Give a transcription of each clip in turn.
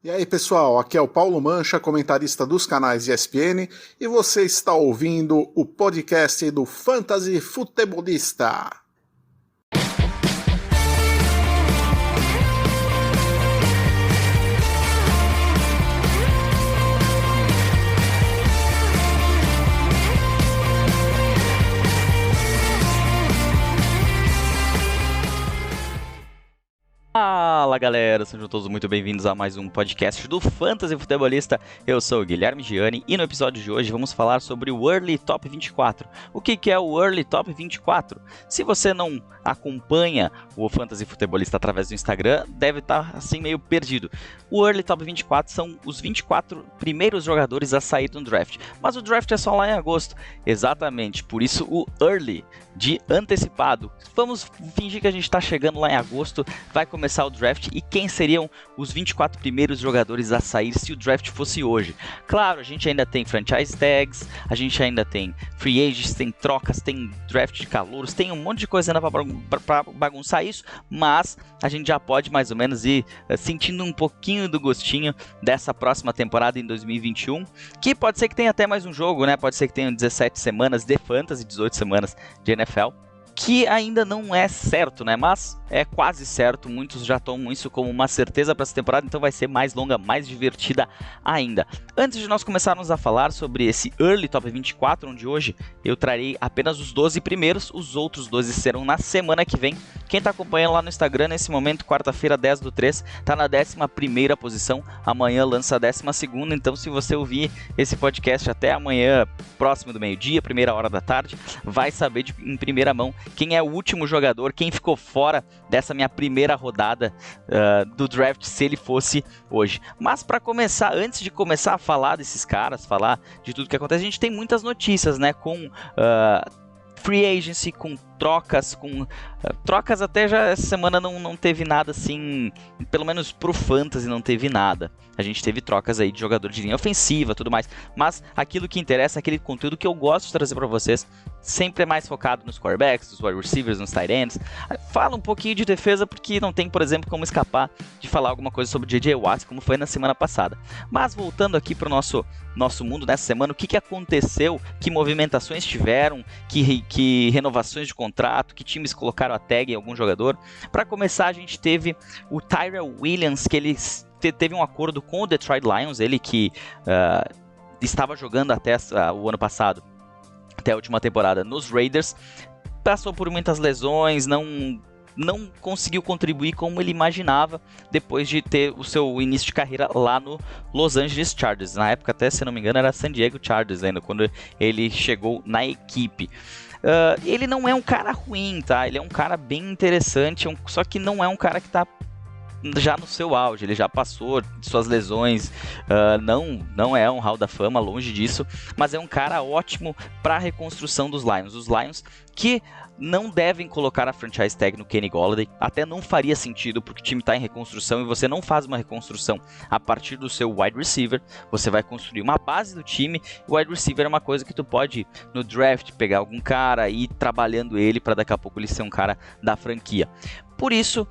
E aí pessoal, aqui é o Paulo Mancha, comentarista dos canais ESPN, e você está ouvindo o podcast do Fantasy Futebolista. Fala galera, sejam todos muito bem-vindos a mais um podcast do Fantasy Futebolista. Eu sou o Guilherme Gianni e no episódio de hoje vamos falar sobre o Early Top 24. O que é o Early Top 24? Se você não acompanha o Fantasy Futebolista através do Instagram, deve estar assim meio perdido. O Early Top 24 são os 24 primeiros jogadores a sair do draft, mas o draft é só lá em agosto. Exatamente, por isso o Early, de antecipado. Vamos fingir que a gente está chegando lá em agosto, vai começar o draft e quem seriam os 24 primeiros jogadores a sair se o draft fosse hoje? Claro, a gente ainda tem franchise tags, a gente ainda tem free agents, tem trocas, tem draft de calouros, tem um monte de coisa ainda para bagunçar isso, mas a gente já pode mais ou menos ir sentindo um pouquinho do gostinho dessa próxima temporada em 2021, que pode ser que tenha até mais um jogo, né? Pode ser que tenha 17 semanas de fantasy, 18 semanas de NFL, que ainda não é certo, né? Mas é quase certo, muitos já tomam isso como uma certeza para essa temporada, então vai ser mais longa, mais divertida ainda. Antes de nós começarmos a falar sobre esse Early Top 24, onde hoje eu trarei apenas os 12 primeiros, os outros 12 serão na semana que vem. Quem está acompanhando lá no Instagram, nesse momento, quarta-feira, 10/3, está na 11ª posição, amanhã lança a 12ª, então se você ouvir esse podcast até amanhã, próximo do meio-dia, primeira hora da tarde, vai saber em primeira mão quem é o último jogador, quem ficou fora dessa minha primeira rodada do draft, se ele fosse hoje. Mas para começar, antes de começar a falar desses caras, falar de tudo que acontece, a gente tem muitas notícias, né, com free agency, com trocas, trocas até já essa semana não teve nada assim, pelo menos pro Fantasy não teve nada. A gente teve trocas aí de jogador de linha ofensiva, tudo mais, mas aquilo que interessa, aquele conteúdo que eu gosto de trazer para vocês, sempre é mais focado nos quarterbacks, nos wide receivers, nos tight ends. Fala um pouquinho de defesa, porque não tem, por exemplo, como escapar de falar alguma coisa sobre J.J. Watt, como foi na semana passada. Mas voltando aqui pro nosso mundo nessa semana, o que aconteceu, que movimentações tiveram, que renovações de contrato, que times colocaram a tag em algum jogador. Para começar, a gente teve o Tyrell Williams, que ele teve um acordo com o Detroit Lions, ele que estava jogando até o ano passado, até a última temporada nos Raiders, passou por muitas lesões, não conseguiu contribuir como ele imaginava depois de ter o seu início de carreira lá no Los Angeles Chargers. Na época, até se não me engano, era San Diego Chargers ainda, quando ele chegou na equipe. Ele não é um cara ruim, tá? Ele é um cara bem interessante, só que não é um cara que está já no seu auge, ele já passou de suas lesões, não é um Hall da Fama, longe disso, mas é um cara ótimo para a reconstrução dos Lions. Os Lions que não devem colocar a franchise tag no Kenny Golladay, até não faria sentido porque o time está em reconstrução e você não faz uma reconstrução a partir do seu wide receiver, você vai construir uma base do time. O wide receiver é uma coisa que tu pode no draft pegar algum cara e ir trabalhando ele para daqui a pouco ele ser um cara da franquia. Por isso,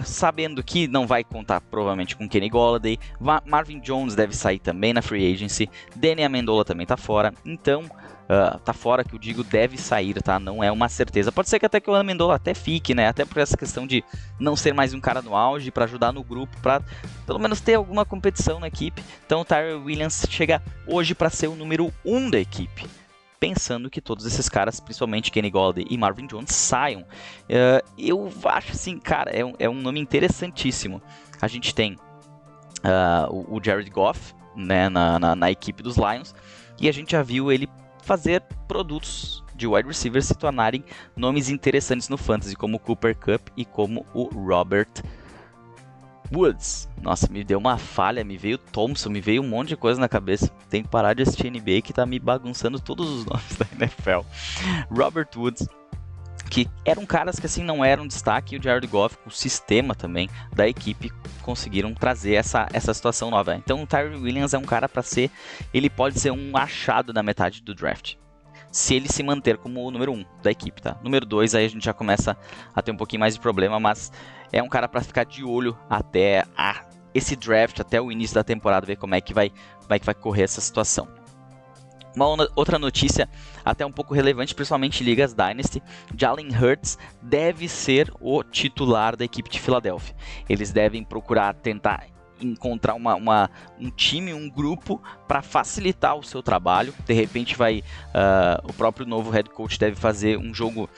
sabendo que não vai contar provavelmente com Kenny Golladay, Marvin Jones deve sair também na free agency, Danny Amendola também tá fora, então tá fora que eu digo deve sair, tá? Não é uma certeza. Pode ser que até que o Amendola até fique, né? Até por essa questão de não ser mais um cara no auge, para ajudar no grupo, para pelo menos ter alguma competição na equipe. Então o Tyrell Williams chega hoje para ser o número 1 da equipe, pensando que todos esses caras, principalmente Kenny Golladay e Marvin Jones, saiam. Eu acho assim, cara, é um nome interessantíssimo. A gente tem o Jared Goff, né, na equipe dos Lions, e a gente já viu ele fazer produtos de wide receivers se tornarem nomes interessantes no fantasy, como o Cooper Kupp e como o Robert Woods. Nossa, me deu uma falha, me veio Thompson, me veio um monte de coisa na cabeça. Tenho que parar de assistir NBA que tá me bagunçando todos os nomes da NFL. Robert Woods, que eram caras que assim não eram destaque, e o Jared Goff, o sistema também da equipe, conseguiram trazer essa situação nova. Então o Tyrell Williams é um cara para ser, ele pode ser um achado na metade do draft, se ele se manter como o número 1 da equipe, tá? Número 2, aí a gente já começa a ter um pouquinho mais de problema, mas é um cara para ficar de olho até a esse draft até o início da temporada, ver como é que vai correr essa situação. Uma outra notícia, até um pouco relevante, principalmente em ligas Dynasty, Jalen Hurts deve ser o titular da equipe de Filadélfia. Eles devem procurar tentar encontrar um time, um grupo para facilitar o seu trabalho. De repente o próprio novo head coach deve fazer um jogo,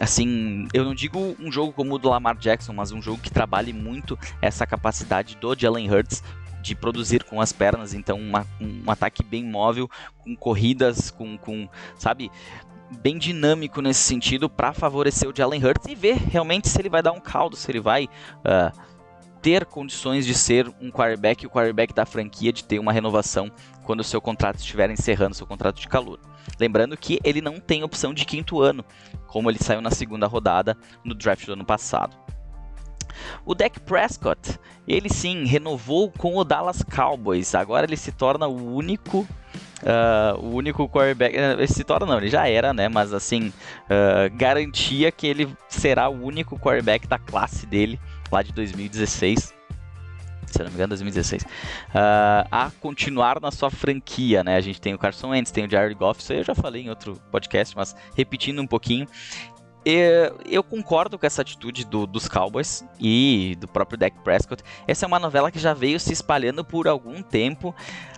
assim, eu não digo um jogo como o do Lamar Jackson, mas um jogo que trabalhe muito essa capacidade do Jalen Hurts de produzir com as pernas. Então um ataque bem móvel, com corridas, sabe, bem dinâmico nesse sentido, para favorecer o Jalen Hurts e ver realmente se ele vai dar um caldo, se ele vai ter condições de ser um quarterback, o quarterback da franquia, de ter uma renovação quando o seu contrato estiver encerrando, seu contrato de calouro. Lembrando que ele não tem opção de 5º ano, como ele saiu na 2ª rodada no draft do ano passado. O Dak Prescott, ele sim, renovou com o Dallas Cowboys. Agora ele se torna o único quarterback. Ele se torna não, ele já era, né? Mas assim, garantia que ele será o único quarterback da classe dele, lá de 2016. Se eu não me engano, 2016. A continuar na sua franquia, né? A gente tem o Carson Wentz, tem o Jared Goff, isso aí eu já falei em outro podcast, mas repetindo um pouquinho. Eu concordo com essa atitude dos Cowboys e do próprio Dak Prescott. Essa é uma novela que já veio se espalhando por algum tempo.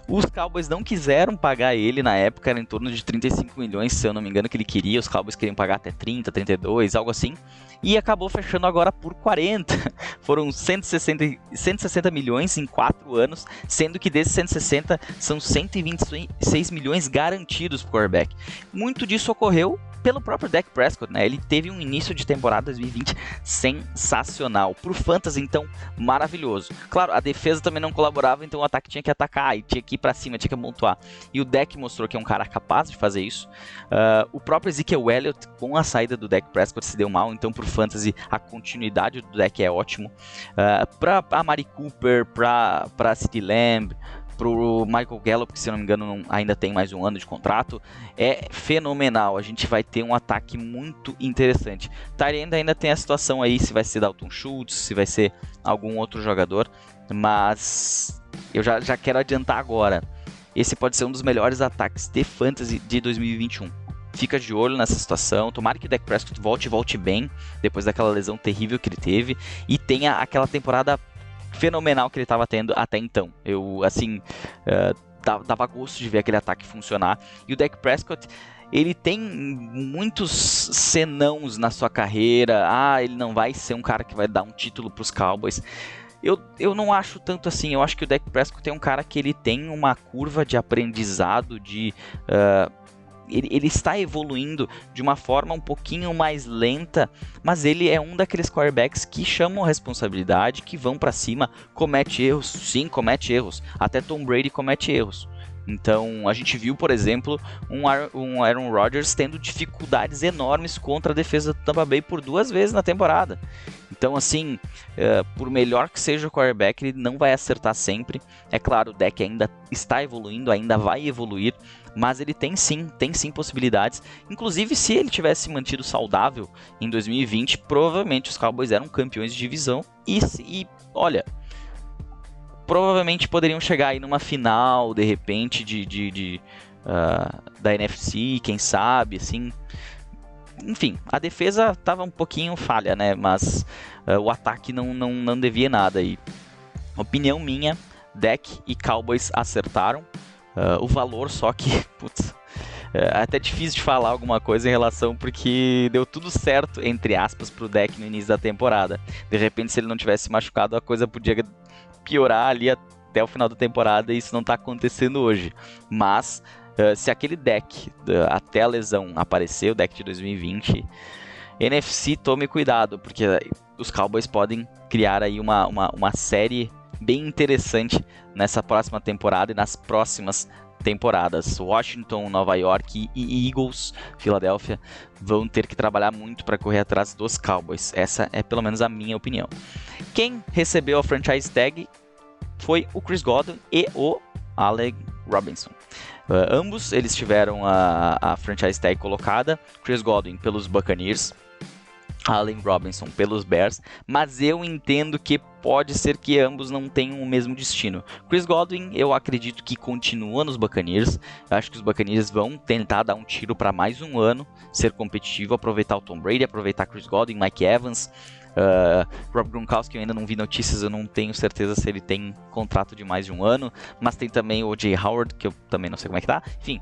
Os Cowboys não quiseram pagar ele na época, era em torno de 35 milhões, se eu não me engano, que ele queria. Os Cowboys queriam pagar até 30, 32, algo assim. E acabou fechando agora por 40. Foram 160 milhões em 4 anos, sendo que desses 160 são 126 milhões garantidos para o quarterback. Muito disso ocorreu pelo próprio Dak Prescott, né? Ele teve um início de temporada 2020 sensacional. Pro Fantasy, então, maravilhoso. Claro, a defesa também não colaborava, então o ataque tinha que atacar, e tinha que ir pra cima, tinha que amontoar. E o Dak mostrou que é um cara capaz de fazer isso. O próprio Ezekiel Elliott, com a saída do Dak Prescott, se deu mal, então pro Fantasy a continuidade do Dak é ótimo. Pra Amari Cooper, pra CeeDee Lamb, pro Michael Gallup, que se eu não me engano ainda tem mais um ano de contrato, é fenomenal. A gente vai ter um ataque muito interessante. Tyrande ainda tem a situação aí, se vai ser Dalton Schultz, se vai ser algum outro jogador, mas eu já quero adiantar agora. Esse pode ser um dos melhores ataques de Fantasy de 2021. Fica de olho nessa situação, tomara que o Dak Prescott volte bem, depois daquela lesão terrível que ele teve, e tenha aquela temporada fenomenal que ele estava tendo até então. Eu, assim, dava gosto de ver aquele ataque funcionar. E o Dak Prescott, ele tem muitos senãos na sua carreira. Ele não vai ser um cara que vai dar um título para os Cowboys. Eu não acho tanto assim. Eu acho que o Dak Prescott é um cara que ele tem uma curva de aprendizado, ele está evoluindo de uma forma um pouquinho mais lenta, mas ele é um daqueles quarterbacks que chamam a responsabilidade, que vão para cima, comete erros, sim, comete erros, até Tom Brady comete erros. Então a gente viu, por exemplo, um Aaron Rodgers tendo dificuldades enormes contra a defesa do Tampa Bay por 2 vezes na temporada. Então, assim, por melhor que seja o quarterback, ele não vai acertar sempre. É claro, o Dak ainda está evoluindo, ainda vai evoluir, mas ele tem sim possibilidades. Inclusive, se ele tivesse mantido saudável em 2020, provavelmente os Cowboys eram campeões de divisão e olha, provavelmente poderiam chegar aí numa final, de repente, da NFC, quem sabe, assim. Enfim, a defesa estava um pouquinho falha, né? Mas o ataque não devia nada. E, opinião minha, Dak e Cowboys acertaram. O valor só que, putz, é até difícil de falar alguma coisa em relação, porque deu tudo certo, entre aspas, pro Dak no início da temporada. De repente, se ele não tivesse machucado, a coisa podia piorar ali até o final da temporada, e isso não está acontecendo hoje. Mas se aquele Dak até a lesão aparecer, o Dak de 2020, NFC, tome cuidado, porque os Cowboys podem criar aí uma série bem interessante nessa próxima temporada e nas próximas temporadas. Washington, Nova York e Eagles, Filadélfia, vão ter que trabalhar muito para correr atrás dos Cowboys. Essa é pelo menos a minha opinião. Quem recebeu a franchise tag foi o Chris Godwin e o Allen Robinson. Ambos eles tiveram a franchise tag colocada. Chris Godwin pelos Buccaneers, Allen Robinson pelos Bears, mas eu entendo que pode ser que ambos não tenham o mesmo destino. Chris Godwin, eu acredito que continua nos Buccaneers. Eu acho que os Buccaneers vão tentar dar um tiro para mais um ano, ser competitivo, aproveitar o Tom Brady, aproveitar Chris Godwin, Mike Evans, Rob Gronkowski. Eu ainda não vi notícias, eu não tenho certeza se ele tem contrato de mais de um ano, mas tem também o O.J. Howard, que eu também não sei como é que tá. Enfim,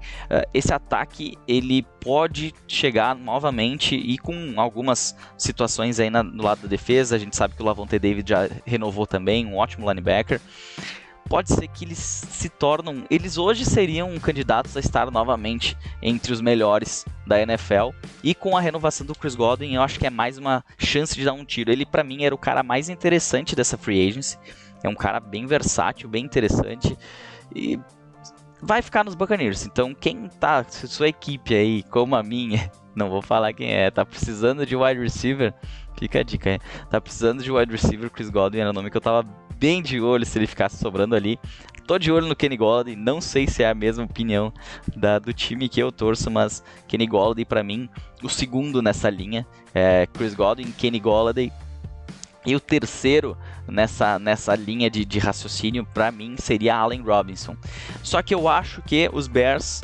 esse ataque ele pode chegar novamente e com algumas situações aí no lado da defesa. A gente sabe que o Lavonte David já renovou também, um ótimo linebacker. Pode ser que eles hoje seriam candidatos a estar novamente entre os melhores da NFL, e com a renovação do Chris Godwin eu acho que é mais uma chance de dar um tiro. Ele para mim era o cara mais interessante dessa free agency, é um cara bem versátil, bem interessante, e vai ficar nos Buccaneers. Então quem tá, se sua equipe aí, como a minha, não vou falar quem é, tá precisando de wide receiver, fica a dica aí, tá precisando de wide receiver, Chris Godwin era o nome que eu tava bem de olho se ele ficasse sobrando ali. Tô de olho no Kenny Golladay, não sei se é a mesma opinião do time que eu torço, mas Kenny Golladay pra mim, o segundo nessa linha, Chris Godwin, Kenny Golladay, e o terceiro nessa linha de raciocínio pra mim seria Allen Robinson. Só que eu acho que os Bears,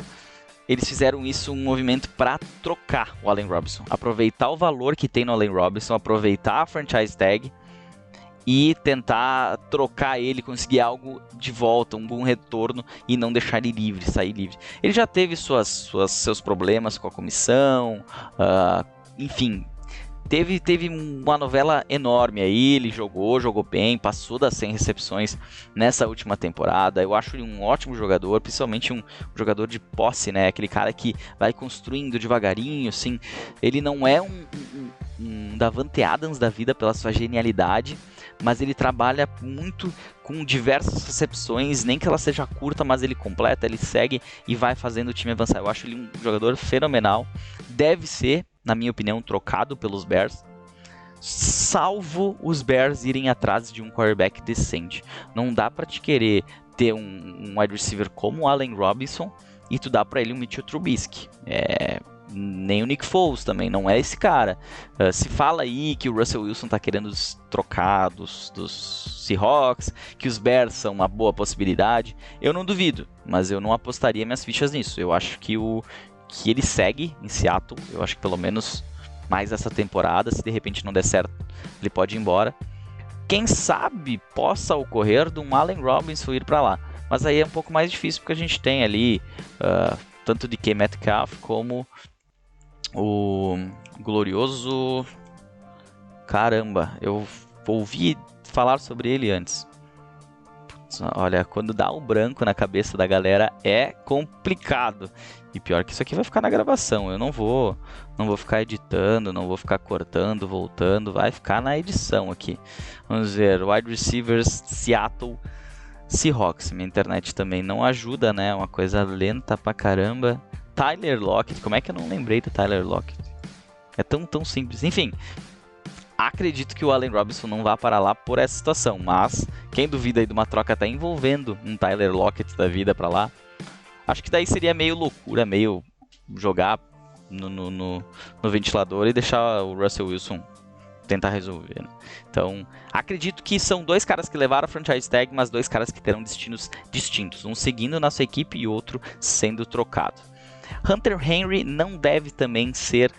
eles fizeram isso um movimento para trocar o Allen Robinson, aproveitar o valor que tem no Allen Robinson, aproveitar a franchise tag e tentar trocar ele, conseguir algo de volta, um bom retorno, e não deixar ele livre, sair livre. Ele já teve seus problemas com a comissão, enfim, teve uma novela enorme aí. Ele jogou bem, passou das 100 recepções nessa última temporada. Eu acho ele um ótimo jogador, principalmente um jogador de posse, né? Aquele cara que vai construindo devagarinho, assim. Ele não é um Davante Adams da vida pela sua genialidade, mas ele trabalha muito com diversas recepções, nem que ela seja curta, mas ele completa, ele segue e vai fazendo o time avançar. Eu acho ele um jogador fenomenal, deve ser, na minha opinião, trocado pelos Bears, salvo os Bears irem atrás de um quarterback decente. Não dá pra te querer ter um wide receiver como o Allen Robinson e tu dá pra ele um Mitchell Trubisky. Nem o Nick Foles também, não é esse cara. Se fala aí que o Russell Wilson tá querendo trocar dos Seahawks, que os Bears são uma boa possibilidade. Eu não duvido, mas eu não apostaria minhas fichas nisso. Eu acho que ele segue em Seattle. Eu acho que pelo menos mais essa temporada. Se de repente não der certo, ele pode ir embora. Quem sabe possa ocorrer de um Allen Robinson ir para lá, mas aí é um pouco mais difícil, porque a gente tem ali tanto de DK Metcalf como o glorioso... Caramba, eu ouvi falar sobre ele antes. Putz, olha, quando dá um branco na cabeça da galera é complicado. E pior que isso aqui vai ficar na gravação. Eu não vou ficar editando, não vou ficar cortando, voltando. Vai ficar na edição aqui. Vamos ver, wide receivers, Seattle Seahawks. Minha internet também não ajuda, né? É uma coisa lenta pra caramba. Tyler Lockett, como é que eu não lembrei do Tyler Lockett? É tão simples. Enfim, acredito que o Allen Robinson não vá para lá por essa situação, mas quem duvida aí de uma troca tá envolvendo um Tyler Lockett da vida para lá, acho que daí seria meio loucura, meio jogar no ventilador e deixar o Russell Wilson tentar resolver, né? Então, acredito que são dois caras que levaram a franchise tag, mas dois caras que terão destinos distintos, um seguindo na sua equipe e outro sendo trocado. Hunter Henry não deve também ser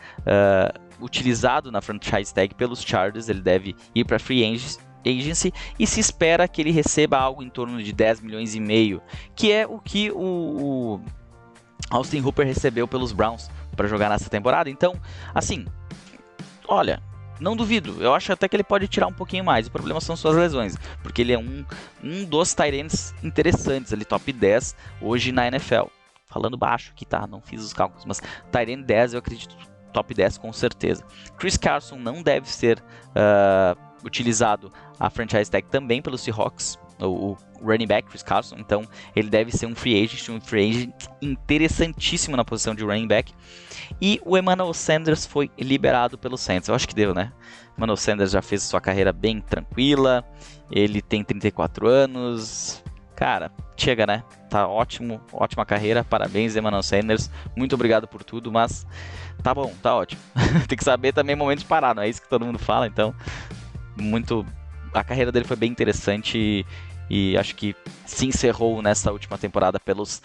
utilizado na franchise tag pelos Chargers, ele deve ir para free agency e se espera que ele receba algo em torno de 10 milhões e meio, que é o que o Austin Hooper recebeu pelos Browns para jogar nessa temporada. Então, assim, olha, não duvido, eu acho até que ele pode tirar um pouquinho mais. O problema são suas lesões, porque ele é um dos tight ends interessantes ali, top 10 hoje na NFL. Falando baixo aqui, tá? Não fiz os cálculos, mas tight end 10 eu acredito top 10 com certeza. Chris Carson não deve ser utilizado a franchise tag também pelos Seahawks, o running back Chris Carson, então ele deve ser um free agent interessantíssimo na posição de running back. E o Emmanuel Sanders foi liberado pelo Saints. Eu acho que deu, né? Emmanuel Sanders já fez sua carreira bem tranquila, ele tem 34 anos, cara, chega, né? Tá ótimo, ótima carreira, parabéns Emmanuel Sanders, muito obrigado por tudo, mas tá bom, tá ótimo. Tem que saber também momentos de parar, não é isso que todo mundo fala, então muito a carreira dele foi bem interessante e acho que se encerrou nessa última temporada pelos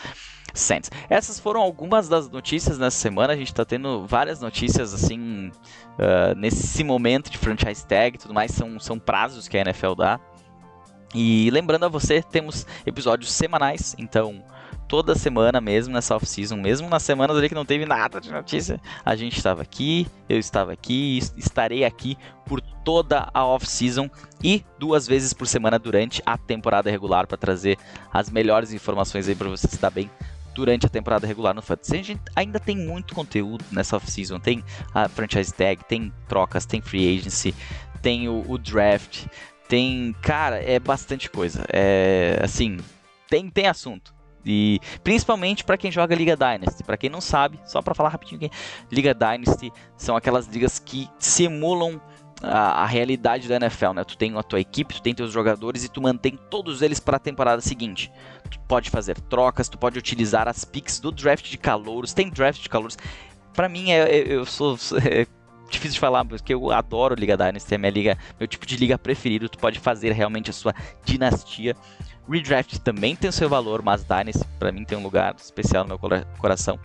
Saints. Essas foram algumas das notícias nessa semana. A gente tá tendo várias notícias assim nesse momento de franchise tag e tudo mais. São prazos que a NFL dá. E lembrando a você, temos episódios semanais, então toda semana mesmo nessa off-season, mesmo nas semanas ali que não teve nada de notícia, a gente estava aqui, eu estava aqui, estarei aqui por toda a off-season e 2 vezes por semana durante a temporada regular para trazer as melhores informações aí para você se dar bem durante a temporada regular no Fantasy. A gente ainda tem muito conteúdo nessa off-season, tem a franchise tag, tem trocas, tem free agency, tem o draft, tem, cara, é bastante coisa, assim, tem assunto. E principalmente para quem joga Liga Dynasty. Para quem não sabe, só para falar rapidinho, Liga Dynasty são aquelas ligas que simulam a realidade da NFL, né? Tu tem a tua equipe, tu tem teus jogadores e tu mantém todos eles para a temporada seguinte. Tu pode fazer trocas, tu pode utilizar as picks do draft de calouros. Tem draft de calouros. Para mim, eu sou difícil de falar, porque eu adoro Liga Dynasty, é minha liga, meu tipo de liga preferido. Tu pode fazer realmente a sua dinastia. Redraft também tem o seu valor, mas Dynasty para mim tem um lugar especial no meu coração.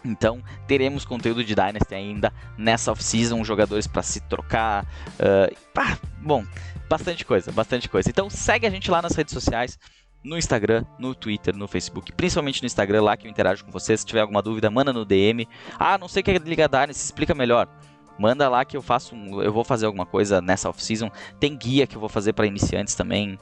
Então teremos conteúdo de Dynasty ainda nessa off-season, jogadores para se trocar, bom, bastante coisa. Então segue a gente lá nas redes sociais, no Instagram, no Twitter, no Facebook, principalmente no Instagram, lá que eu interajo com você. Se tiver alguma dúvida, manda no DM. Não sei o que é Liga Dynasty, explica melhor. Manda lá que eu vou fazer alguma coisa nessa off-season. Tem guia que eu vou fazer para iniciantes também.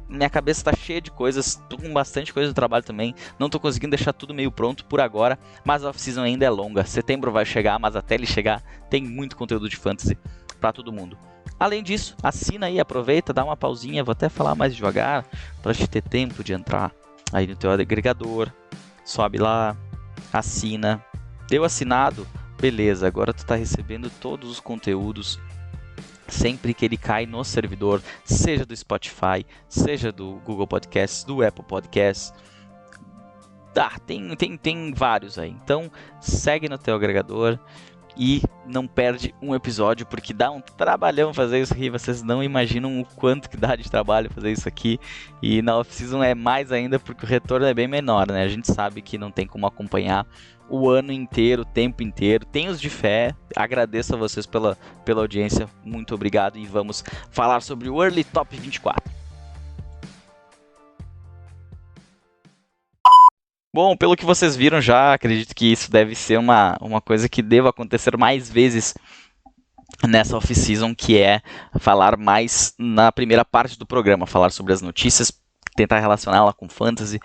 Minha cabeça tá cheia de coisas. Tô com bastante coisa no trabalho também. Não tô conseguindo deixar tudo meio pronto por agora. Mas a off-season ainda é longa. Setembro vai chegar, mas até ele chegar tem muito conteúdo de fantasy para todo mundo. Além disso, assina aí, aproveita, dá uma pausinha. Vou até falar mais devagar para te ter tempo de entrar aí no teu agregador. Sobe lá, assina. Deu assinado? Beleza, agora tu está recebendo todos os conteúdos sempre que ele cai no servidor, seja do Spotify, seja do Google Podcasts, do Apple Podcasts. Tem vários aí. Então segue no teu agregador e não perde um episódio, porque dá um trabalhão fazer isso aqui. Vocês não imaginam o quanto que dá de trabalho fazer isso aqui. E na off-season é mais ainda, porque o retorno é bem menor, né? A gente sabe que não tem como acompanhar o ano inteiro, o tempo inteiro. Tenho os de fé. Agradeço a vocês pela audiência. Muito obrigado. E vamos falar sobre o Early Top 24. Bom, pelo que vocês viram já, acredito que isso deve ser uma coisa que deva acontecer mais vezes nessa off-season, que é falar mais na primeira parte do programa, falar sobre as notícias, tentar relacioná-la com fantasy,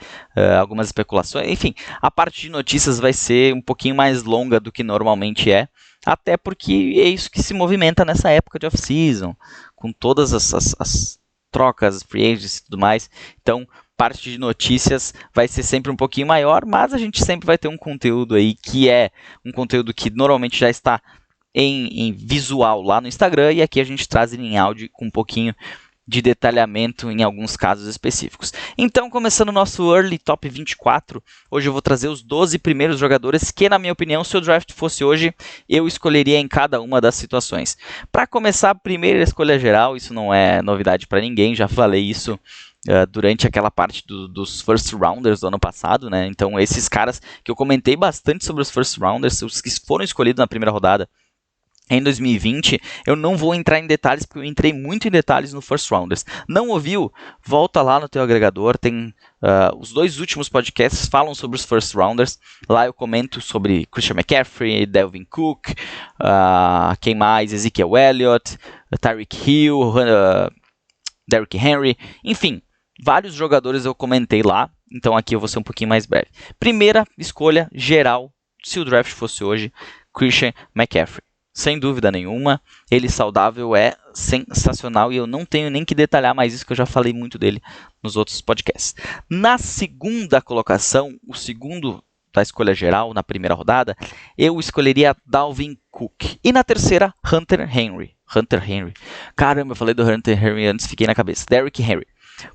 algumas especulações, enfim, a parte de notícias vai ser um pouquinho mais longa do que normalmente é, até porque é isso que se movimenta nessa época de off-season, com todas as trocas, free agents e tudo mais. Então, parte de notícias vai ser sempre um pouquinho maior, mas a gente sempre vai ter um conteúdo aí que é um conteúdo que normalmente já está em visual lá no Instagram, e aqui a gente traz ele em áudio com um pouquinho de detalhamento em alguns casos específicos. Então, começando o nosso Early Top 24, hoje eu vou trazer os 12 primeiros jogadores que, na minha opinião, se o draft fosse hoje, eu escolheria em cada uma das situações. Para começar, a primeira escolha geral, isso não é novidade para ninguém, já falei isso durante aquela parte dos first rounders do ano passado, né? Então, esses caras que eu comentei bastante sobre os first rounders, os que foram escolhidos na primeira rodada em 2020, eu não vou entrar em detalhes, porque eu entrei muito em detalhes no First Rounders. Não ouviu? Volta lá no teu agregador, tem os 2 últimos podcasts falam sobre os First Rounders. Lá eu comento sobre Christian McCaffrey, Dalvin Cook, quem mais? Ezekiel Elliott, Tyreek Hill, Derrick Henry, enfim, vários jogadores eu comentei lá, então aqui eu vou ser um pouquinho mais breve. Primeira escolha geral, se o draft fosse hoje, Christian McCaffrey. Sem dúvida nenhuma, ele saudável é sensacional e eu não tenho nem que detalhar mais isso, que eu já falei muito dele nos outros podcasts. Na segunda colocação, o segundo da escolha geral, na primeira rodada, eu escolheria Dalvin Cook. E na terceira, Hunter Henry. Caramba, eu falei do Hunter Henry antes, fiquei na cabeça. Derrick Henry.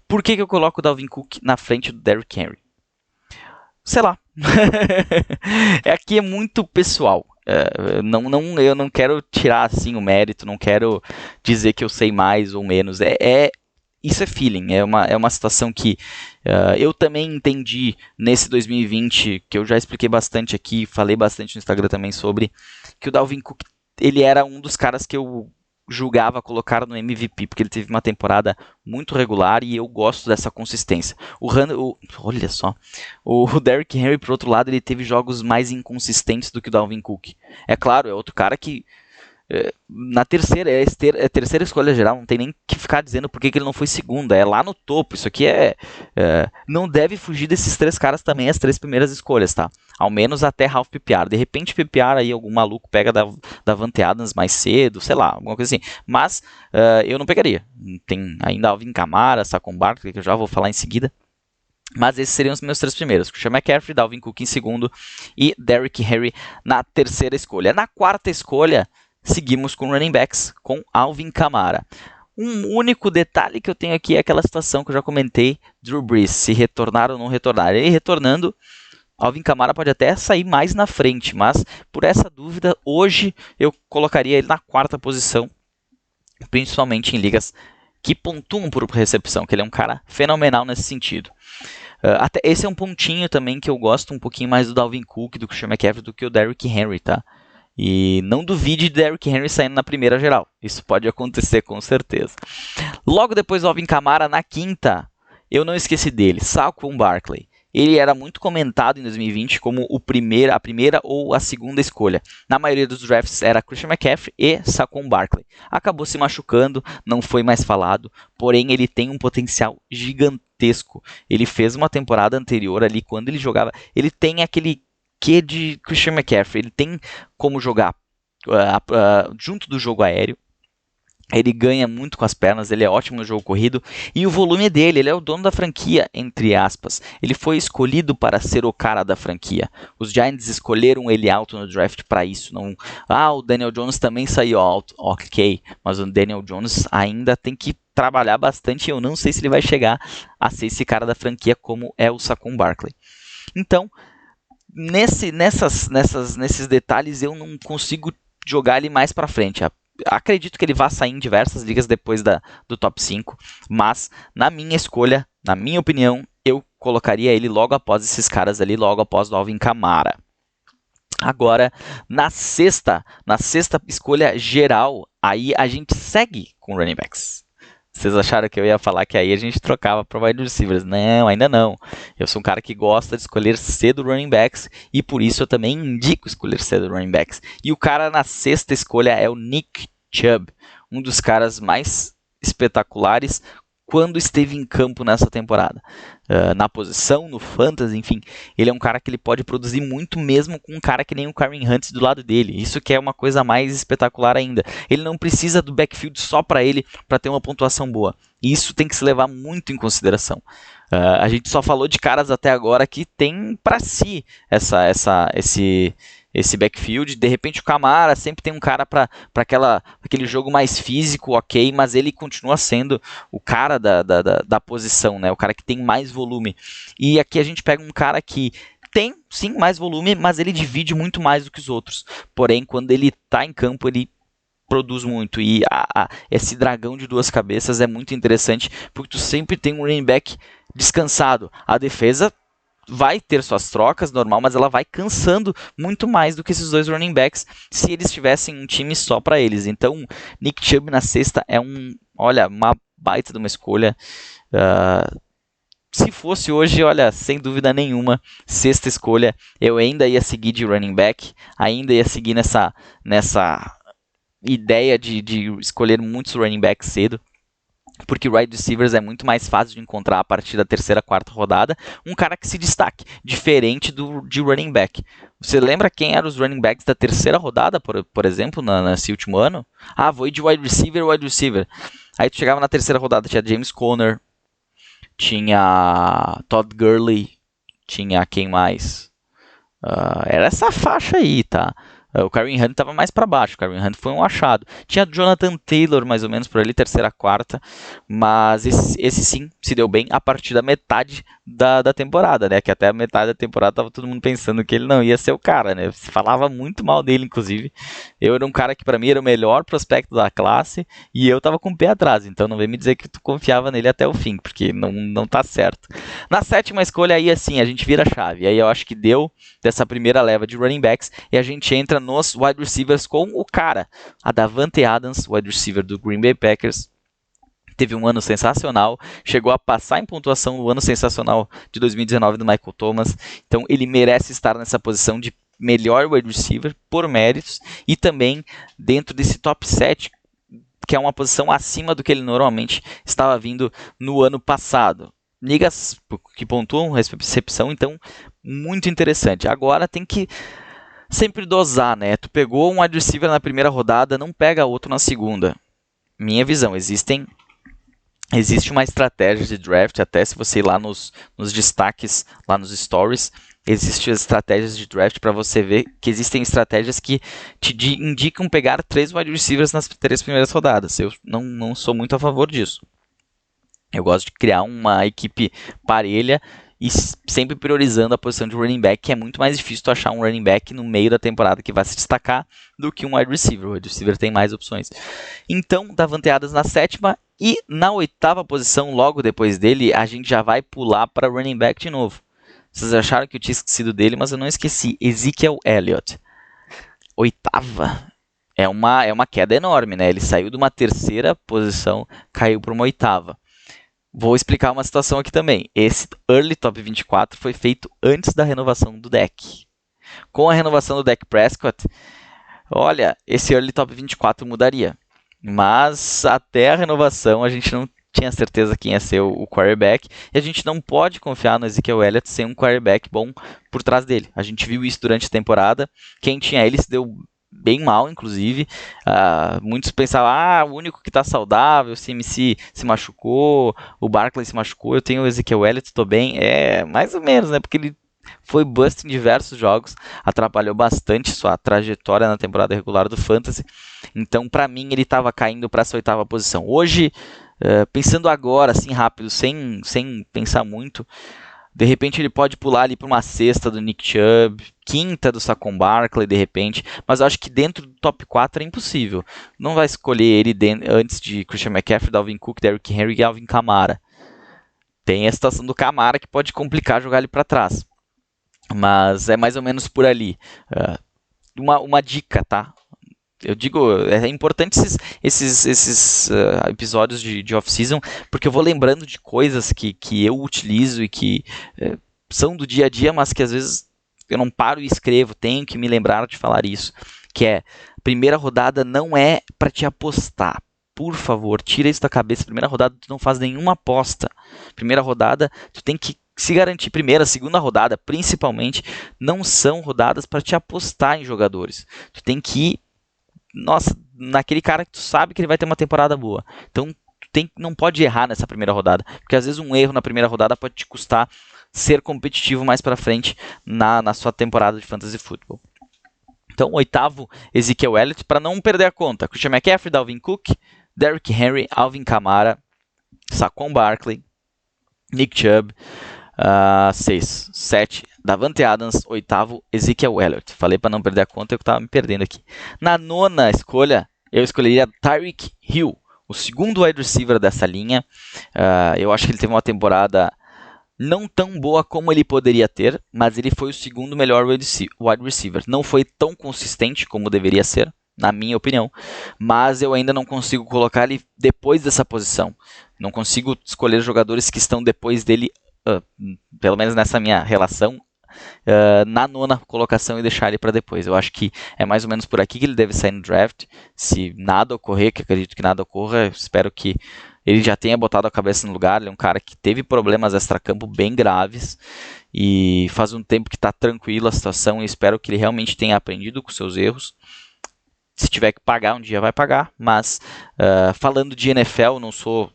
Por que eu coloco o Dalvin Cook na frente do Derrick Henry? Sei lá. Aqui é muito pessoal. eu não quero tirar assim o mérito, não quero dizer que eu sei mais ou menos. Isso é feeling, é uma situação que eu também entendi nesse 2020, que eu já expliquei bastante aqui, falei bastante no Instagram também sobre, que o Dalvin Cook, ele era um dos caras que eu julgava colocar no MVP, porque ele teve uma temporada muito regular e eu gosto dessa consistência. Olha só, o Derrick Henry, por outro lado, ele teve jogos mais inconsistentes do que o Dalvin Cook. É claro, é outro cara que na terceira escolha geral, não tem nem que ficar dizendo por que ele não foi segunda, é lá no topo. Isso aqui não deve fugir desses 3 caras também, as 3 primeiras escolhas, tá? Ao menos até Ralph PPR. De repente PPR aí, algum maluco pega Davante Adams mais cedo, sei lá, alguma coisa assim. Mas eu não pegaria. Tem ainda Alvin Kamara, Saquon Barkley, que eu já vou falar em seguida. Mas esses seriam os meus 3 primeiros. Christian McCaffrey, Dalvin Cook em segundo e Derrick Henry na terceira escolha. Na quarta escolha, seguimos com running backs, com Alvin Kamara. Um único detalhe que eu tenho aqui é aquela situação que eu já comentei, Drew Brees, se retornar ou não retornar. Ele retornando, Alvin Kamara pode até sair mais na frente, mas por essa dúvida, hoje eu colocaria ele na quarta posição, principalmente em ligas que pontuam por recepção, que ele é um cara fenomenal nesse sentido. Até esse é um pontinho também que eu gosto um pouquinho mais do Dalvin Cook, do Christian McCaffrey, do que o Derrick Henry, tá? E não duvide de Derrick Henry saindo na primeira geral. Isso pode acontecer com certeza. Logo depois do Alvin Kamara, na quinta, eu não esqueci dele, Saquon Barkley. Ele era muito comentado em 2020 como a primeira ou a segunda escolha. Na maioria dos drafts era Christian McCaffrey e Saquon Barkley. Acabou se machucando, não foi mais falado, porém ele tem um potencial gigantesco. Ele fez uma temporada anterior ali, quando ele jogava, ele tem aquele que de Christian McCaffrey, ele tem como jogar junto do jogo aéreo, ele ganha muito com as pernas, ele é ótimo no jogo corrido, e o volume dele, ele é o dono da franquia, entre aspas, ele foi escolhido para ser o cara da franquia, os Giants escolheram ele alto no draft para isso, o Daniel Jones também saiu alto, ok, mas o Daniel Jones ainda tem que trabalhar bastante, e eu não sei se ele vai chegar a ser esse cara da franquia como é o Saquon Barkley. Então, nesses detalhes eu não consigo jogar ele mais para frente. Acredito que ele vá sair em diversas ligas depois do top 5, mas na minha escolha, na minha opinião, eu colocaria ele logo após esses caras ali, logo após o Alvin Kamara. Agora, na sexta escolha geral, aí a gente segue com running backs. Vocês acharam que eu ia falar que aí a gente trocava para wide receivers? Não, ainda não. Eu sou um cara que gosta de escolher cedo running backs e por isso eu também indico escolher cedo running backs. E o cara na sexta escolha é o Nick Chubb, um dos caras mais espetaculares quando esteve em campo nessa temporada. Na posição, no fantasy, enfim, ele é um cara que ele pode produzir muito mesmo com um cara que nem o Kareem Hunt do lado dele. Isso que é uma coisa mais espetacular ainda. Ele não precisa do backfield só para ele para ter uma pontuação boa. E isso tem que se levar muito em consideração. A gente só falou de caras até agora que tem para si esse backfield. De repente o Kamara sempre tem um cara para aquele jogo mais físico, ok, mas ele continua sendo o cara da posição, né? O cara que tem mais volume. E aqui a gente pega um cara que tem sim mais volume, mas ele divide muito mais do que os outros. Porém, quando ele está em campo, ele produz muito. E esse dragão de duas cabeças é muito interessante, porque tu sempre tem um running back descansado. A defesa vai ter suas trocas, normal, mas ela vai cansando muito mais do que esses dois running backs se eles tivessem um time só para eles. Então, Nick Chubb na sexta é uma baita de uma escolha. Se fosse hoje, sem dúvida nenhuma, sexta escolha, eu ainda ia seguir de running back, ainda ia seguir nessa ideia de escolher muitos running backs cedo, porque wide receivers é muito mais fácil de encontrar a partir da terceira, quarta rodada, um cara que se destaque, diferente de running back. Você lembra quem eram os running backs da terceira rodada, por exemplo, nesse último ano? Vou ir de wide receiver. Aí tu chegava na terceira rodada, tinha James Conner, tinha Todd Gurley, tinha quem mais? Era essa faixa aí, tá? O Kareem Hunt estava mais para baixo, o Kareem Hunt foi um achado. Tinha Jonathan Taylor mais ou menos por ali, terceira, quarta, mas esse sim se deu bem a partir da metade da temporada, né? Que até a metade da temporada tava todo mundo pensando que ele não ia ser o cara, né? Se falava muito mal dele, inclusive. Eu era um cara que para mim era o melhor prospecto da classe e eu tava com o pé atrás, então não vem me dizer que tu confiava nele até o fim, porque não tá certo. Na 7ª escolha aí, assim, a gente vira a chave. Aí eu acho que deu dessa primeira leva de running backs e a gente entra nos wide receivers com o cara, a Davante Adams, wide receiver do Green Bay Packers. Teve um ano sensacional, chegou a passar em pontuação no ano sensacional de 2019 do Michael Thomas, então ele merece estar nessa posição de melhor wide receiver por méritos e também dentro desse top 7, que é uma posição acima do que ele normalmente estava vindo no ano passado. Ligas que pontuam recepção, então muito interessante. Agora tem que sempre dosar, né? Tu pegou um wide receiver na primeira rodada, não pega outro na segunda. Minha visão, existe uma estratégia de draft, até se você ir lá nos destaques, lá nos stories, existem estratégias de draft para você ver que existem estratégias que te indicam pegar 3 wide receivers nas 3 primeiras rodadas. Eu não sou muito a favor disso. Eu gosto de criar uma equipe parelha e sempre priorizando a posição de running back, que é muito mais difícil tu achar um running back no meio da temporada que vai se destacar do que um wide receiver. O wide receiver tem mais opções. Então, Davante Adams na 7ª e na 8ª posição, logo depois dele, a gente já vai pular para running back de novo. Vocês acharam que eu tinha esquecido dele, mas eu não esqueci. Ezekiel Elliott. 8ª. É uma queda enorme, né? Ele saiu de uma 3ª posição, caiu para uma 8ª. Vou explicar uma situação aqui também. Esse Early Top 24 foi feito antes da renovação do Dak. Com a renovação do Dak Prescott, olha, esse Early Top 24 mudaria. Mas até a renovação a gente não tinha certeza quem ia ser o quarterback. E a gente não pode confiar no Ezekiel Elliott sem um quarterback bom por trás dele. A gente viu isso durante a temporada. Quem tinha ele se deu bem mal, inclusive. Muitos pensavam, o único que está saudável, o CMC se machucou, o Barkley se machucou, eu tenho o Ezekiel Elliott, estou bem. É, mais ou menos, né? Porque ele foi bust em diversos jogos, atrapalhou bastante sua trajetória na temporada regular do Fantasy. Então, para mim, ele estava caindo para essa 8ª posição. Hoje, pensando agora, assim, rápido, sem pensar muito, de repente ele pode pular ali para uma 6ª do Nick Chubb, 5ª do Saquon Barkley, de repente, mas eu acho que dentro do top 4 é impossível. Não vai escolher ele antes de Christian McCaffrey, Dalvin Cook, Derrick Henry e Alvin Kamara. Tem a situação do Kamara que pode complicar jogar ele para trás. Mas é mais ou menos por ali. Uma dica, tá? Eu digo, é importante esses episódios de off-season, porque eu vou lembrando de coisas que eu utilizo e que são do dia a dia, mas que às vezes eu não paro e escrevo, tenho que me lembrar de falar isso, que é, primeira rodada não é para te apostar. Por favor, tira isso da cabeça. Primeira rodada tu não faz nenhuma aposta. Primeira rodada tu tem que se garantir. Primeira, segunda rodada, principalmente, não são rodadas para te apostar em jogadores. Tu tem que ir, naquele cara que tu sabe que ele vai ter uma temporada boa. Então, não pode errar nessa primeira rodada, porque às vezes um erro na primeira rodada pode te custar ser competitivo mais para frente na sua temporada de Fantasy Football. Então, 8º, Ezekiel Elliott, para não perder a conta. Christian McCaffrey, Dalvin Cook, Derrick Henry, Alvin Kamara, Saquon Barkley, Nick Chubb, 6, 7, Davante Adams, 8º, Ezekiel Elliott. Falei para não perder a conta, eu estava me perdendo aqui. Na 9ª escolha, eu escolheria Tyreek Hill, o segundo wide receiver dessa linha. Eu acho que ele teve uma temporada não tão boa como ele poderia ter, mas ele foi o segundo melhor wide receiver. Não foi tão consistente como deveria ser, na minha opinião, mas eu ainda não consigo colocar ele depois dessa posição. Não consigo escolher jogadores que estão depois dele, pelo menos nessa minha relação, na 9ª colocação e deixar ele para depois. Eu acho que é mais ou menos por aqui que ele deve sair no draft. Se nada ocorrer, que acredito que nada ocorra, espero que ele já tenha botado a cabeça no lugar. Ele é um cara que teve problemas extracampo bem graves e faz um tempo que está tranquilo a situação e espero que ele realmente tenha aprendido com seus erros. Se tiver que pagar, um dia vai pagar, mas falando de NFL, não sou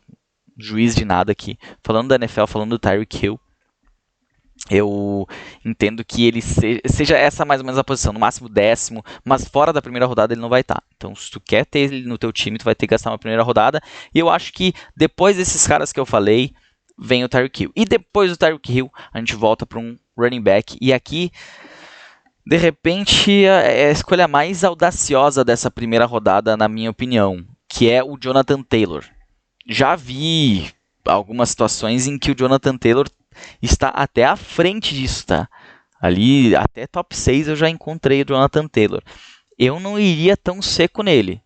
juiz de nada aqui, falando da NFL, falando do Tyreek Hill, eu entendo que ele seja essa mais ou menos a posição, no máximo 10º, mas fora da primeira rodada ele não vai estar. Então, se tu quer ter ele no teu time, tu vai ter que gastar uma primeira rodada. E eu acho que depois desses caras que eu falei, vem o Tyreek Hill. E depois do Tyreek Hill, a gente volta para um running back. E aqui, de repente, é a escolha mais audaciosa dessa primeira rodada, na minha opinião, que é o Jonathan Taylor. Já vi algumas situações em que o Jonathan Taylor está até à frente disso, tá? Ali, até top 6 eu já encontrei o Jonathan Taylor. Eu não iria tão seco nele.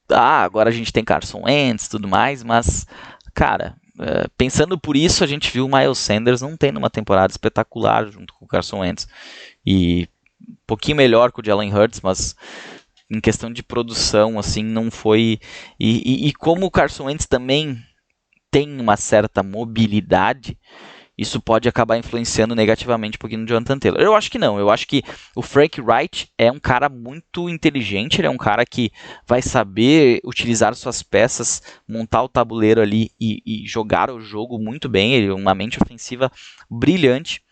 Agora a gente tem Carson Wentz e tudo mais, mas, cara, pensando por isso, a gente viu o Miles Sanders não tendo uma temporada espetacular junto com o Carson Wentz. E um pouquinho melhor que o Jalen Hurts, mas em questão de produção, assim, não foi... E como o Carson Wentz também tem uma certa mobilidade, isso pode acabar influenciando negativamente um pouquinho no Jonathan Taylor. Eu acho que não, eu acho que o Frank Wright é um cara muito inteligente, ele é um cara que vai saber utilizar suas peças, montar o tabuleiro ali e jogar o jogo muito bem, ele é uma mente ofensiva brilhante.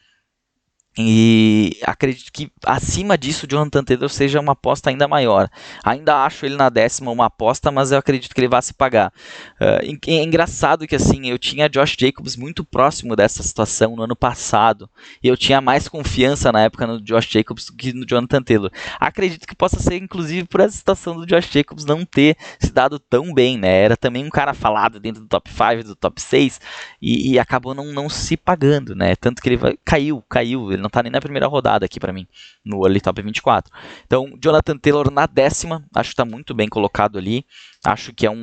E acredito que acima disso o Jonathan Taylor seja uma aposta ainda maior. Ainda acho ele na 10ª uma aposta, mas eu acredito que ele vai se pagar. É engraçado que assim, eu tinha Josh Jacobs muito próximo dessa situação no ano passado. E eu tinha mais confiança na época no Josh Jacobs do que no Jonathan Taylor. Acredito que possa ser inclusive por essa situação do Josh Jacobs não ter se dado tão bem, né? Era também um cara falado dentro do top 5, do top 6 e acabou não se pagando, né? Tanto que ele caiu, ele não tá nem na primeira rodada aqui para mim, no Early Top 24. Então, Jonathan Taylor na 10ª, acho que tá muito bem colocado ali, acho que é o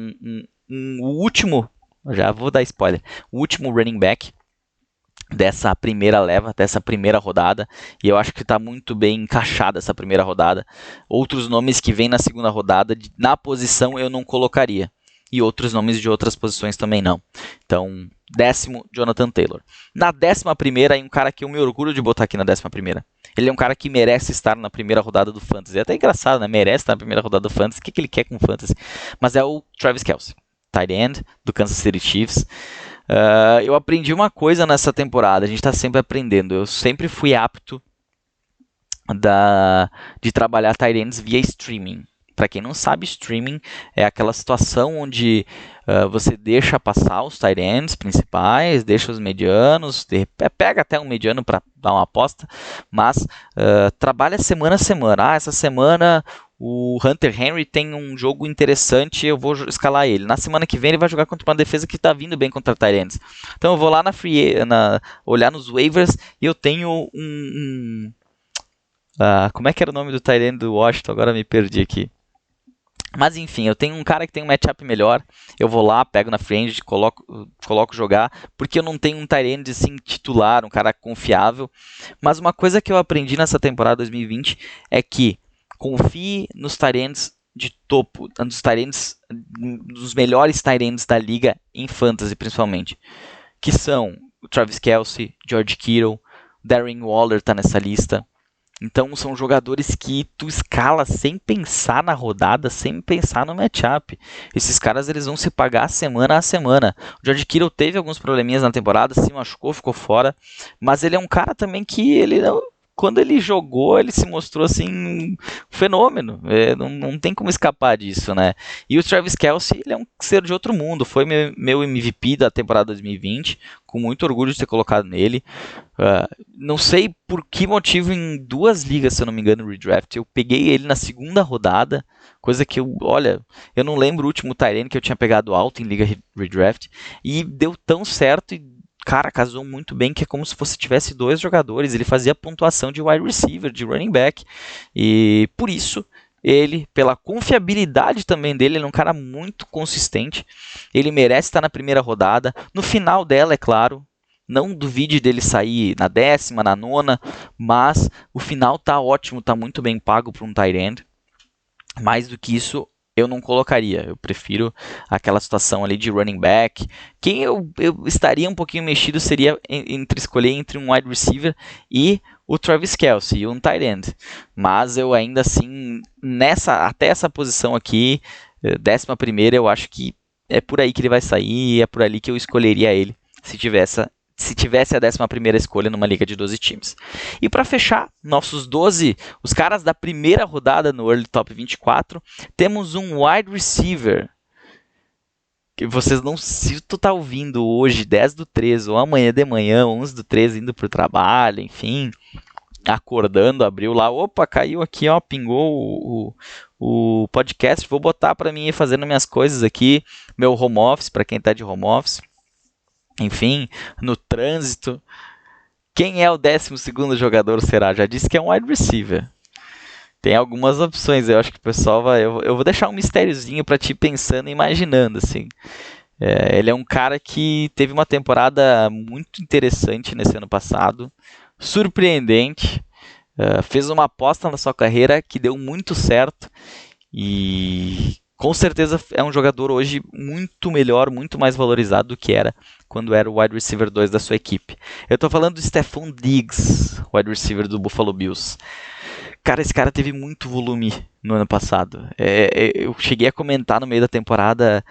último, já vou dar spoiler, o último running back dessa primeira leva, dessa primeira rodada, e eu acho que está muito bem encaixada essa primeira rodada. Outros nomes que vêm na segunda rodada, na posição eu não colocaria, e outros nomes de outras posições também não. Então, 10º, Jonathan Taylor. Na 11ª, aí um cara que eu me orgulho de botar aqui na 11ª. Ele é um cara que merece estar na primeira rodada do Fantasy. É até engraçado, né? Merece estar na primeira rodada do Fantasy. O que ele quer com o Fantasy? Mas é o Travis Kelce, tight end do Kansas City Chiefs. Eu aprendi uma coisa nessa temporada. A gente está sempre aprendendo. Eu sempre fui apto de trabalhar tight ends via streaming. Para quem não sabe, streaming é aquela situação onde você deixa passar os tight ends principais, deixa os medianos, pega até um mediano para dar uma aposta, mas trabalha semana a semana. Essa semana o Hunter Henry tem um jogo interessante, eu vou escalar ele. Na semana que vem ele vai jogar contra uma defesa que está vindo bem contra tight ends. Então eu vou lá olhar nos waivers e eu tenho como é que era o nome do tight end do Washington? Agora me perdi aqui. Mas enfim, eu tenho um cara que tem um matchup melhor, eu vou lá, pego na frente, coloco jogar, porque eu não tenho um tight end assim, titular, um cara confiável. Mas uma coisa que eu aprendi nessa temporada 2020 é que confie nos tight ends de topo, dos melhores tight ends da liga em fantasy principalmente, que são o Travis Kelce, George Kittle, Darren Waller está nessa lista. Então são jogadores que tu escala sem pensar na rodada, sem pensar no matchup. Esses caras eles vão se pagar semana a semana. O George Kittle teve alguns probleminhas na temporada, se machucou, ficou fora. Mas ele é um cara também que quando ele jogou, ele se mostrou assim um fenômeno. Não tem como escapar disso, né? E o Travis Kelce, ele é um ser de outro mundo. Foi meu MVP da temporada 2020. Com muito orgulho de ter colocado nele. Não sei por que motivo em 2 ligas, se eu não me engano, no redraft, eu peguei ele na segunda rodada, coisa que eu não lembro o último tight end que eu tinha pegado alto em liga redraft, e deu tão certo e, cara, casou muito bem, que é como se você tivesse 2 jogadores, ele fazia pontuação de wide receiver, de running back, e por isso ele, pela confiabilidade também dele, ele é um cara muito consistente, ele merece estar na primeira rodada, no final dela, é claro, não duvide dele sair na 10ª, na 9ª, mas o final tá ótimo, tá muito bem pago para um tight end, mais do que isso eu não colocaria, eu prefiro aquela situação ali de running back. Quem eu estaria um pouquinho mexido seria escolher entre um wide receiver e o Travis Kelce e um tight end, mas eu ainda assim, até essa posição aqui, 11ª, eu acho que é por aí que ele vai sair, e é por ali que eu escolheria ele, se tivesse a 11ª escolha numa liga de 12 times. E para fechar, nossos 12, os caras da primeira rodada no Early Top 24, temos um wide receiver que vocês não, se tu tá ouvindo hoje 10/3 ou amanhã de manhã 11/3 indo pro trabalho, enfim, acordando, abriu lá, opa, caiu aqui, ó, pingou o podcast, vou botar para mim ir fazendo minhas coisas aqui, meu home office, para quem tá de home office, enfim, no trânsito. Quem é o 12º jogador será? Já disse que é um wide receiver. Tem algumas opções, eu acho que o pessoal vai... Eu vou deixar um mistériozinho para ti pensando e imaginando, assim. Ele é um cara que teve uma temporada muito interessante nesse ano passado, surpreendente, fez uma aposta na sua carreira que deu muito certo e com certeza é um jogador hoje muito melhor, muito mais valorizado do que era quando era o wide receiver 2 da sua equipe. Eu estou falando do Stefon Diggs, wide receiver do Buffalo Bills. Cara, esse cara teve muito volume no ano passado. Eu cheguei a comentar no meio da temporada,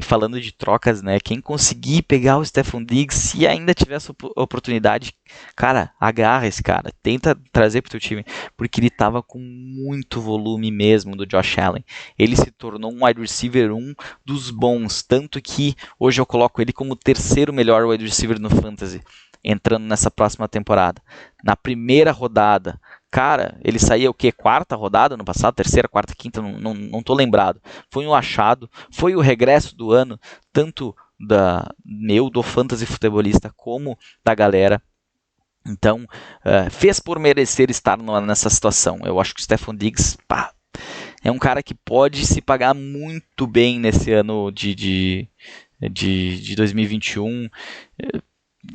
falando de trocas, né? Quem conseguir pegar o Stefon Diggs, se ainda tiver essa oportunidade, cara, agarra esse cara. Tenta trazer pro teu time, porque ele tava com muito volume mesmo do Josh Allen. Ele se tornou um wide receiver 1 dos bons, tanto que hoje eu coloco ele como o 3º melhor wide receiver no Fantasy, entrando nessa próxima temporada. Na primeira rodada, cara, ele saía o quê? 4ª rodada no passado? 3ª, 4ª, 5ª, não tô lembrado. Foi um achado, foi o regresso do ano, tanto do fantasy futebolista, como da galera. Então, fez por merecer estar nessa situação. Eu acho que o Stefon Diggs, é um cara que pode se pagar muito bem nesse ano de 2021.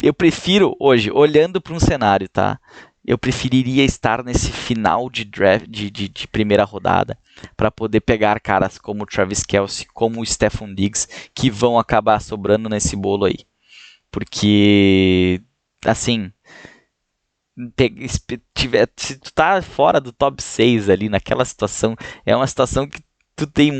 Eu prefiro hoje, olhando para um cenário, tá? Eu preferiria estar nesse final de draft de primeira rodada para poder pegar caras como o Travis Kelce, como o Stefon Diggs, que vão acabar sobrando nesse bolo aí. Porque, assim, se tu tá fora do top 6 ali naquela situação, é uma situação que tu tem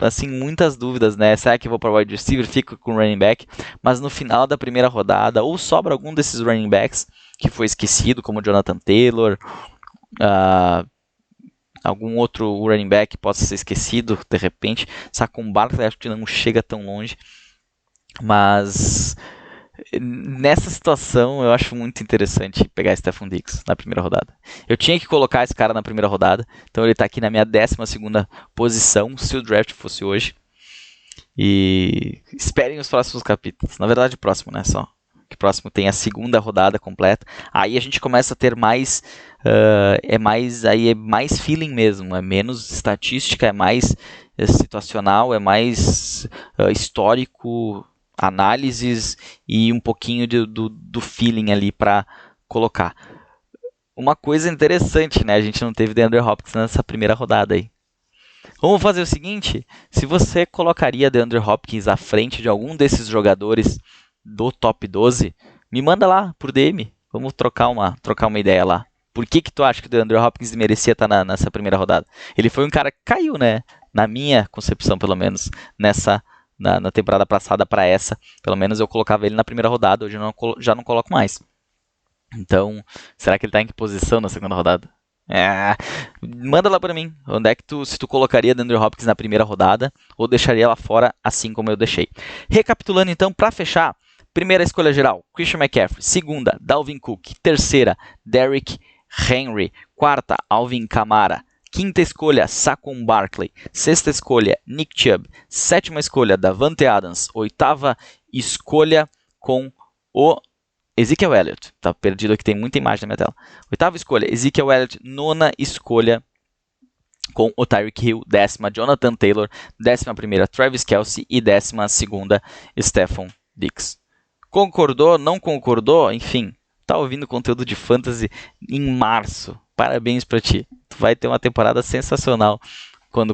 assim, muitas dúvidas, né? Será que eu vou para wide receiver? Fico com running back, mas no final da primeira rodada, ou sobra algum desses running backs que foi esquecido, como Jonathan Taylor, algum outro running back possa ser esquecido de repente. Saquon Barkley acho que não chega tão longe, mas nessa situação eu acho muito interessante pegar Stefon Diggs na primeira rodada. Eu tinha que colocar esse cara na primeira rodada, então ele está aqui na minha 12ª posição, se o draft fosse hoje. E esperem os próximos capítulos, na verdade o próximo, né, só. Que próximo tem a 2ª rodada completa. Aí a gente começa a ter mais, é mais feeling mesmo, é menos estatística, é mais situacional, é mais histórico, análises e um pouquinho do feeling ali para colocar. Uma coisa interessante, né? A gente não teve DeAndre Hopkins nessa primeira rodada aí. Vamos fazer o seguinte, se você colocaria DeAndre Hopkins à frente de algum desses jogadores do top 12, me manda lá por DM, vamos trocar uma ideia lá. Por que tu acha que o DeAndre Hopkins merecia estar nessa primeira rodada? Ele foi um cara que caiu, né? Na minha concepção, pelo menos, na temporada passada para essa, pelo menos eu colocava ele na primeira rodada, hoje eu já não coloco mais. Então, será que ele está em que posição na 2ª rodada? Manda lá para mim, onde é que se tu colocaria DeAndre Hopkins na primeira rodada ou deixaria ela fora assim como eu deixei. Recapitulando então, para fechar, primeira escolha geral, Christian McCaffrey. 2ª, Dalvin Cook. 3ª, Derrick Henry. 4ª, Alvin Kamara. 5ª escolha, Saquon Barkley. 6ª escolha, Nick Chubb. 7ª escolha, Davante Adams. 8ª escolha com o Ezekiel Elliott. Tá perdido aqui, tem muita imagem na minha tela. 8ª escolha, Ezekiel Elliott. 9ª escolha com o Tyreek Hill. 10ª, Jonathan Taylor. 11ª, Travis Kelce. E 12ª, Stefon Diggs. Concordou? Não concordou? Enfim, tá ouvindo conteúdo de fantasy em março. Parabéns pra ti. Tu vai ter uma temporada sensacional quando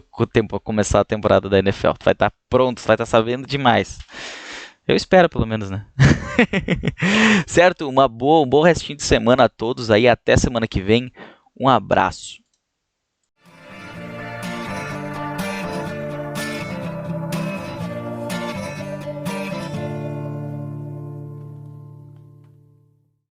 começar a temporada da NFL. Tu vai estar pronto, tu vai estar sabendo demais. Eu espero, pelo menos, né? Certo? Um bom restinho de semana a todos aí. Até semana que vem. Um abraço.